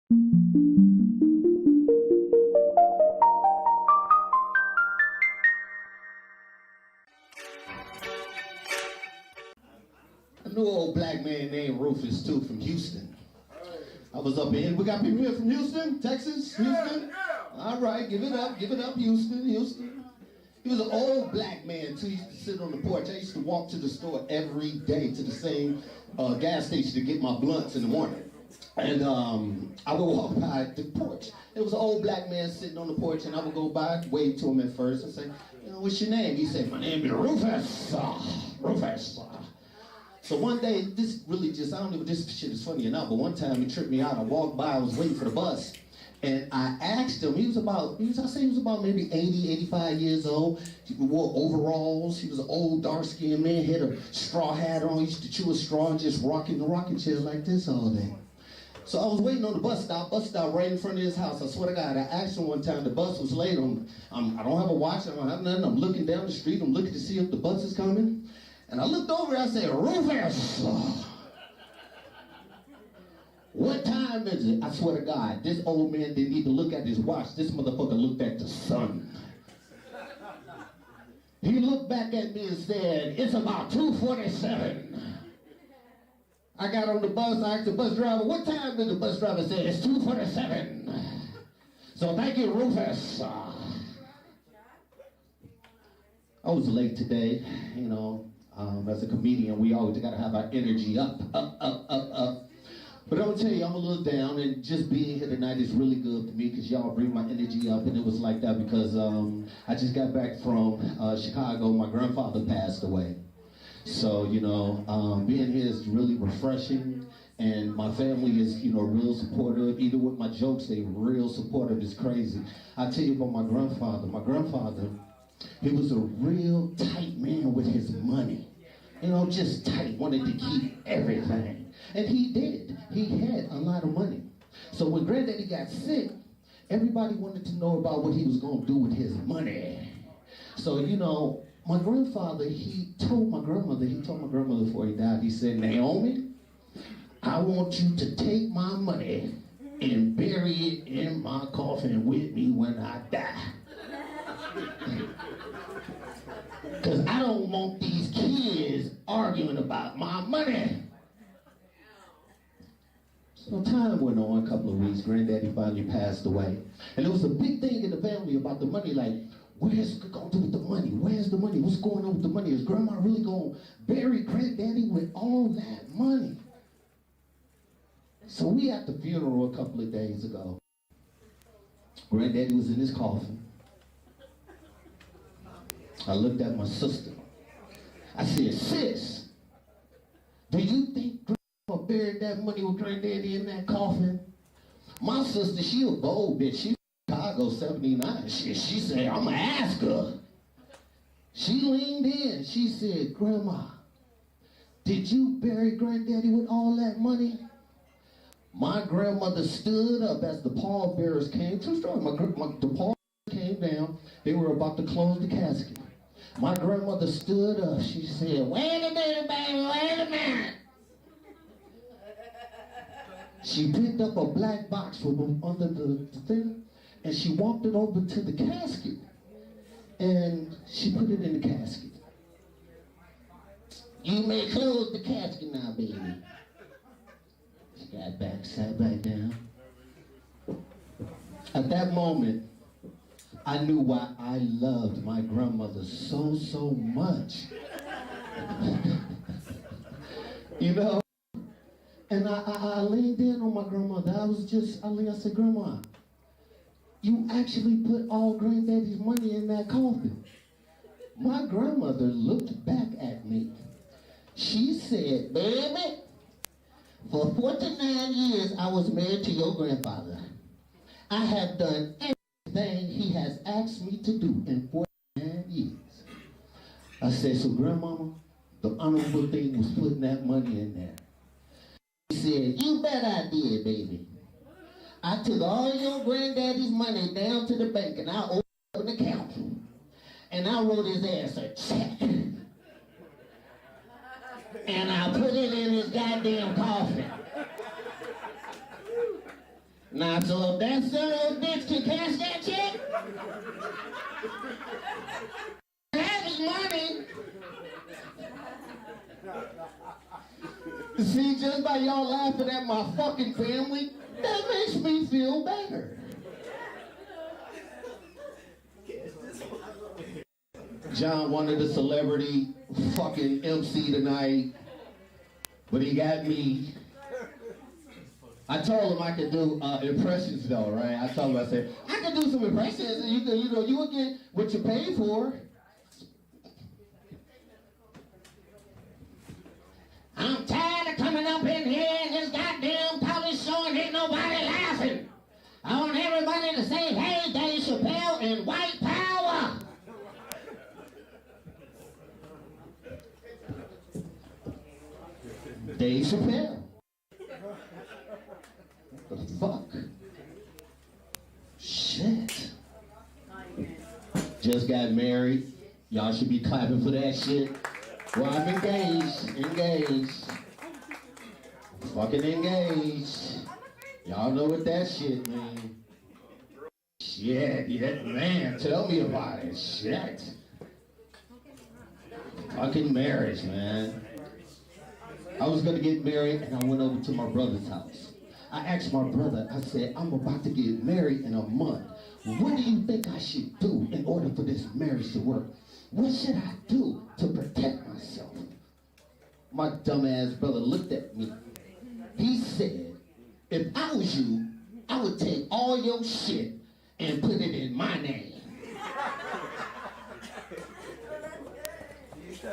I knew an old black man named Rufus too from Houston. I was up in, we got people here from Houston, Texas, Houston. All right, give it up, Houston, Houston. He was an old black man too. He used to sit on the porch. I used to walk to the store every day to the same gas station to get my blunts in the morning. And I would walk by the porch. There was an old black man sitting on the porch, and I would go by, wave to him at first, and say, you know, what's your name? He said, my name is Rufus. Rufus. So one day, this really just, I don't know if this shit is funny or not, but one time he tripped me out. I walked by, I was waiting for the bus, and I asked him, he was about maybe 80, 85 years old. He wore overalls. He was an old, dark-skinned man, had a straw hat on. He used to chew a straw and just rocking the rocking chair like this all day. So I was waiting on the bus stop right in front of his house. I swear to God, I asked him one time, the bus was late. I don't have a watch, I don't have nothing. I'm looking down the street, I'm looking to see if the bus is coming. And I looked over and I said, Rufus, what time is it? I swear to God, this old man didn't even look at his watch. This motherfucker looked at the sun. He looked back at me and said, it's about 2:47. I got on the bus, I asked the bus driver, what time did the bus driver say? It's 2:47. So thank you, Rufus. I was late today, you know. As a comedian, we always gotta have our energy up. But I'm gonna tell you, I'm a little down, and just being here tonight is really good for me because y'all bring my energy up, and it was like that because I just got back from Chicago. My grandfather passed away. So, you know, being here is really refreshing, and my family is, you know, real supportive. Even with my jokes, they real supportive. It's crazy. I'll tell you about my grandfather. My grandfather, he was a real tight man with his money. You know, just tight, wanted to keep everything. And he did. He had a lot of money. So when Granddaddy got sick, everybody wanted to know about what he was going to do with his money. So, you know, my grandfather, he told my grandmother before he died, he said, Naomi, I want you to take my money and bury it in my coffin with me when I die. Because I don't want these kids arguing about my money. So time went on, a couple of weeks, Granddaddy finally passed away. And it was a big thing in the family about the money, like, where's it going to do with the money? Where's the money? What's going on with the money? Is Grandma really going to bury Granddaddy with all that money? So we had the funeral a couple of days ago. Granddaddy was in his coffin. I looked at my sister. I said, sis, do you think Grandma buried that money with Granddaddy in that coffin? My sister, she a bold bitch. She Chicago 79. She said, I'm gonna ask her. She leaned in. She said, Grandma, did you bury Granddaddy with all that money? My grandmother stood up as the pallbearers came. True story. The pallbearers came down. They were about to close the casket. My grandmother stood up. She said, wait a minute, baby, wait a minute. She picked up a black box from under the thing, and she walked it over to the casket, and she put it in the casket. You may close the casket now, baby. She got back, sat back down. At that moment, I knew why I loved my grandmother so much. You know? And I leaned in on my grandmother. I said, Grandma, you actually put all Granddaddy's money in that coffin. My grandmother looked back at me. She said, baby, for 49 years I was married to your grandfather. I have done everything he has asked me to do in 49 years. I said, so Grandmama, the honorable thing was putting that money in there. She said, you bet I did, baby. I took all your Granddaddy's money down to the bank and I opened an account. And I wrote his ass a check. And I put it in his goddamn coffin. Now, so if that son of a bitch can cash that check, have his money. See, just by y'all laughing at my fucking family, that makes me feel better. John wanted a celebrity fucking MC tonight, but he got me. I told him I could do impressions though, right? I told him, I said, I could do some impressions and you would get what you paid for. I'm tired of coming up in here and this goddamn talent show and ain't nobody laughing. I want everybody to say, hey, Dave Chappelle and white power. Dave Chappelle. What the fuck? Shit. Just got married. Y'all should be clapping for that shit. Well, I'm engaged. Fucking engaged. Y'all know what that shit means. Shit, yeah, man, tell me about it. Shit. Fucking marriage, man. I was gonna get married and I went over to my brother's house. I asked my brother, I said, I'm about to get married in a month. What do you think I should do in order for this marriage to work? What should I do to protect myself? My dumbass brother looked at me. He said, if I was you, I would take all your shit and put it in my name.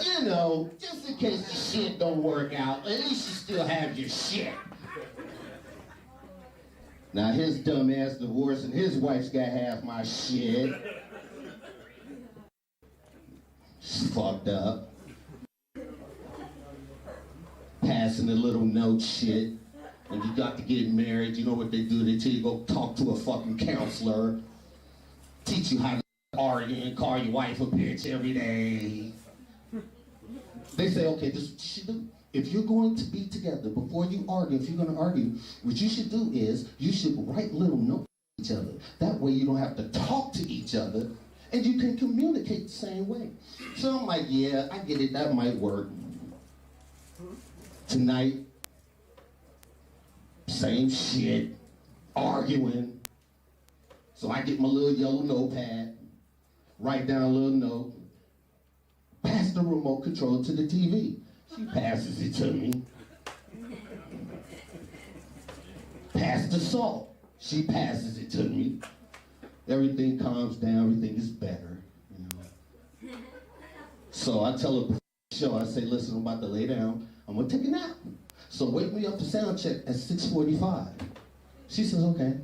You know, just in case the shit don't work out, at least you still have your shit. Now his dumbass divorced and his wife's got half my shit. She's fucked up. Passing the little note shit. When you got to get married, you know what they do? They tell you go talk to a fucking counselor. Teach you how to argue and call your wife a bitch every day. They say, okay, this is what you should do. If you're going to be together, before you argue, if you're going to argue, what you should do is you should write little notes to each other. That way you don't have to talk to each other and you can communicate the same way. So I'm like, yeah, I get it, that might work. Tonight, same shit, arguing. So I get my little yellow notepad, write down a little note, pass the remote control to the TV. She passes it to me. Pass the salt. She passes it to me. Everything calms down, everything is better, you know. So I tell her before the show, I say, listen, I'm about to lay down. I'm gonna take a nap. So wake me up for sound check at 6:45. She says, okay.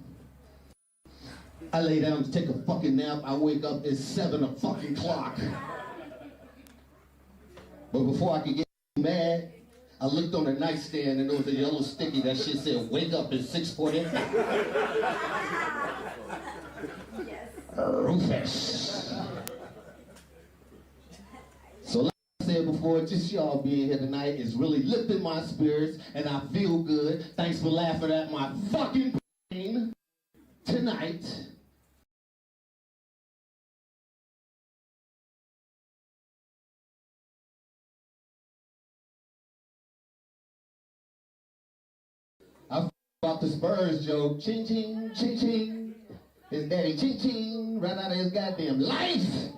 I lay down to take a fucking nap. I wake up at 7 o'clock. But before I could get mad, I looked on the nightstand and there was a yellow sticky that shit said, wake up at 6:45. Rufus. So like I said before, just y'all being here tonight is really lifting my spirits and I feel good. Thanks for laughing at my fucking pain tonight. I about the Spurs joke. Ching ching, ching ching. His daddy ching ching right out of his goddamn life.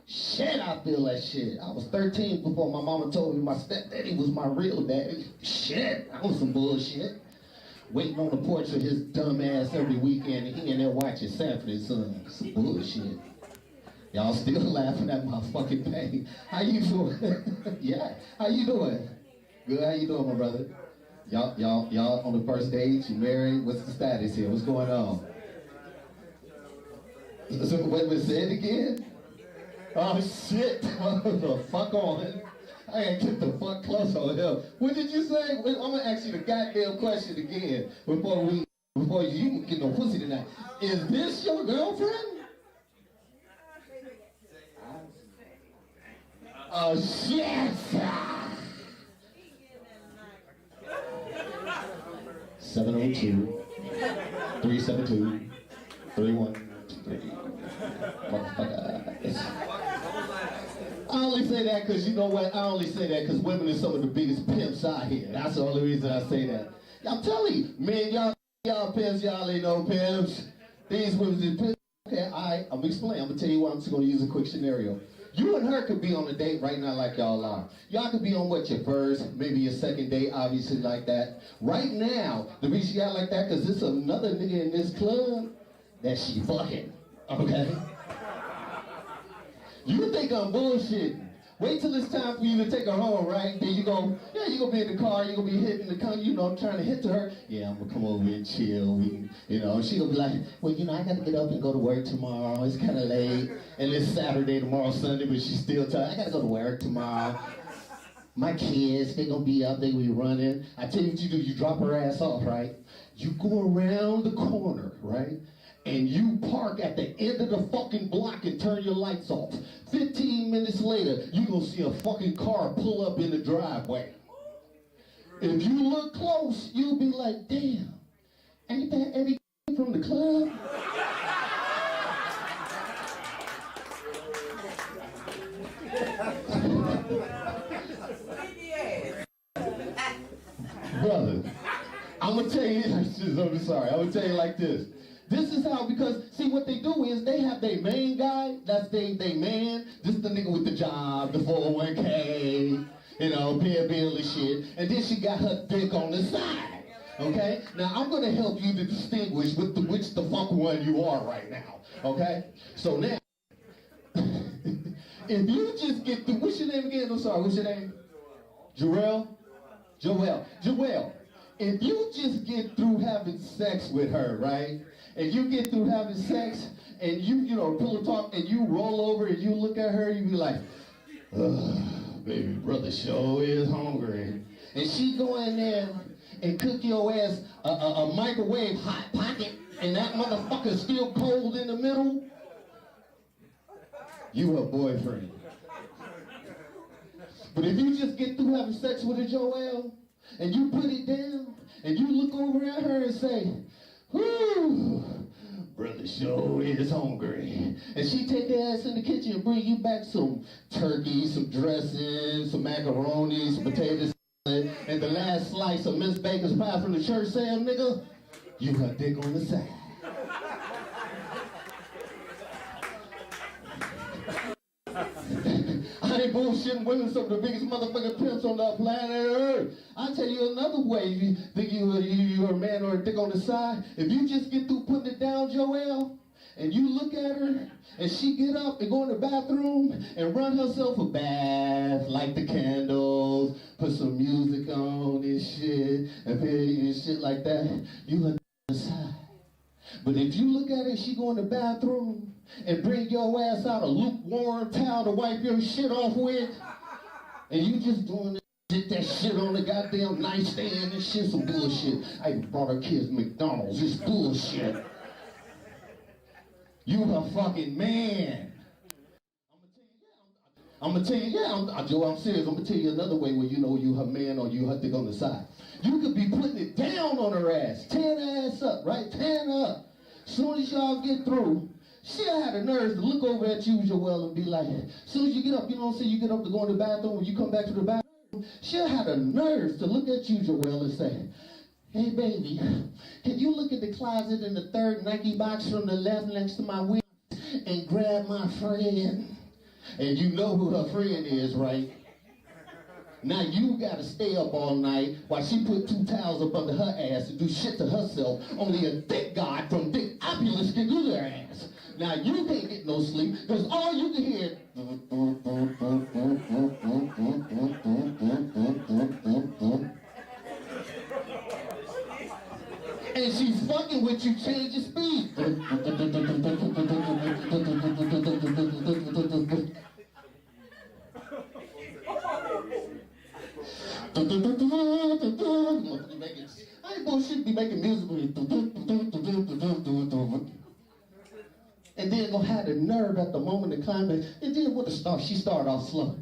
Shit, I feel that shit. I was 13 before my mama told me my stepdaddy was my real daddy. Shit, that was some bullshit. Waiting on the porch of his dumb ass every weekend and he in there watching Sanford & Sons. Some bullshit. Y'all still laughing at my fucking pain. How you doing? Yeah, how you doing? Good, how you doing, my brother? Y'all on the first date, you married? What's the status here? What's going on? So, wait a minute, say it again? Oh shit, the fuck on. I gotta get the fuck close on him. What did you say? I'm gonna ask you the goddamn question again before you get no pussy tonight. Is this your girlfriend? Oh shit! 702. 372 3123. Motherfucker. I only say that because you know what? I only say that because women are some of the biggest pimps out here. That's the only reason I say that. I'm telling you, man, y'all pimps, y'all ain't no pimps. These women is pimps. Okay, I'm gonna explain. I'm gonna tell you what. I'm just gonna use a quick scenario. You and her could be on a date right now like y'all are. Y'all could be on what, your first, maybe your second date, obviously like that. Right now, the reason y'all like that, because there's another nigga in this club that she fucking, okay? You think I'm bullshitting. Wait till it's time for you to take her home, right? Then you go, yeah, you gonna be in the car, you gonna be hitting the car, you know, I'm trying to hit to her. Yeah, I'm gonna come over and chill, you know, she gonna be like, well, you know, I gotta get up and go to work tomorrow, it's kinda late, and it's Saturday, tomorrow Sunday, but she's still tired, I gotta go to work tomorrow. My kids, they gonna be up, they be running. I tell you what you do, you drop her ass off, right? You go around the corner, right? And you park at the end of the fucking block and turn your lights off. 15 minutes later, you gonna see a fucking car pull up in the driveway. If you look close, you'll be like, damn, ain't that Eddie Kane from the club? Brother, I'm gonna tell you, I'm sorry, I'm gonna tell you like this. This is how, because, see, what they do is they have their main guy, that's they man, this the nigga with the job, the 401k, you know, pay a bill and shit, and then she got her dick on the side, okay? Now, I'm gonna help you to distinguish which the fuck one you are right now, okay? So now, if you just get through, what's your name again? I'm sorry, what's your name? Joelle? Joelle, if you just get through having sex with her, right? And you get through having sex, and you know, pillow talk, and you roll over and you look at her, you be like, baby, brother sure is hungry. And she go in there and cook your ass a microwave hot pocket, and that motherfucker's still cold in the middle. You her boyfriend. But if you just get through having sex with a Joelle, and you put it down, and you look over at her and say, whoo, brother sure is hungry. And she take her ass in the kitchen and bring you back some turkey, some dressing, some macaroni, some potato salad, and the last slice of Miss Baker's pie from the church saying, nigga, you her dick on the side. I ain't bullshitting, women some of the biggest motherfucking pimps on the planet Earth. I'll tell you another way. You think you're a man or a dick on the side? If you just get through putting it down, Joelle, and you look at her, and she get up and go in the bathroom and run herself a bath, light the candles, put some music on and shit, and shit like that, you her on the side. But if you look at her and she go in the bathroom and bring your ass out a lukewarm towel to wipe your shit off with, and you just doing that shit on the goddamn nightstand and shit, some bullshit. I even brought her kids McDonald's, it's bullshit. You her fucking man. I'm gonna tell you, I'm serious. I'm gonna tell you another way where you know you her man or you her dick on the side. You could be putting it down on her ass, tearing her ass up, right? Tearing her up. Soon as y'all get through, she'll have the nerves to look over at you, Joelle, and be like, soon as you get up, you know what I'm saying, you get up to go in the bathroom, when you come back to the bathroom, she'll have the nerves to look at you, Joelle, and say, hey, baby, can you look at the closet in the third Nike box from the left next to my window and grab my friend? And you know who her friend is, right? Now you gotta stay up all night while she put 2 towels up under her ass and do shit to herself. Only a thick guy from Dick Opulence can do their ass. Now you can't get no sleep because all you can hear and she's fucking with you, change your speed. I ain't bullshit, be making music. And then gonna have the nerve at the moment of climax. And then what the start? She started off slow.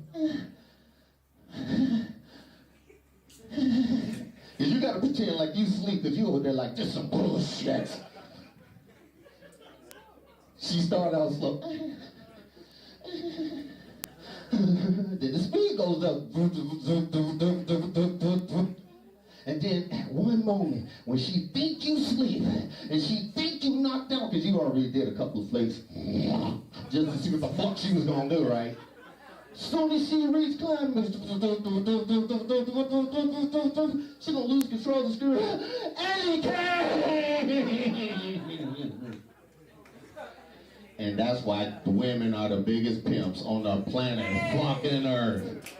Cause you gotta pretend like you sleep, cause you over there like this some bullshit. She started out slow. Then the speed goes up. And then at one moment, when she think you sleep, and she think you knocked out, because you already did a couple of flicks, just to see what the fuck she was gonna do, right? Soon as she reached climax, she gonna lose control of the screw. Eddie Kane! And that's why the women are the biggest pimps on the planet, flocking the earth.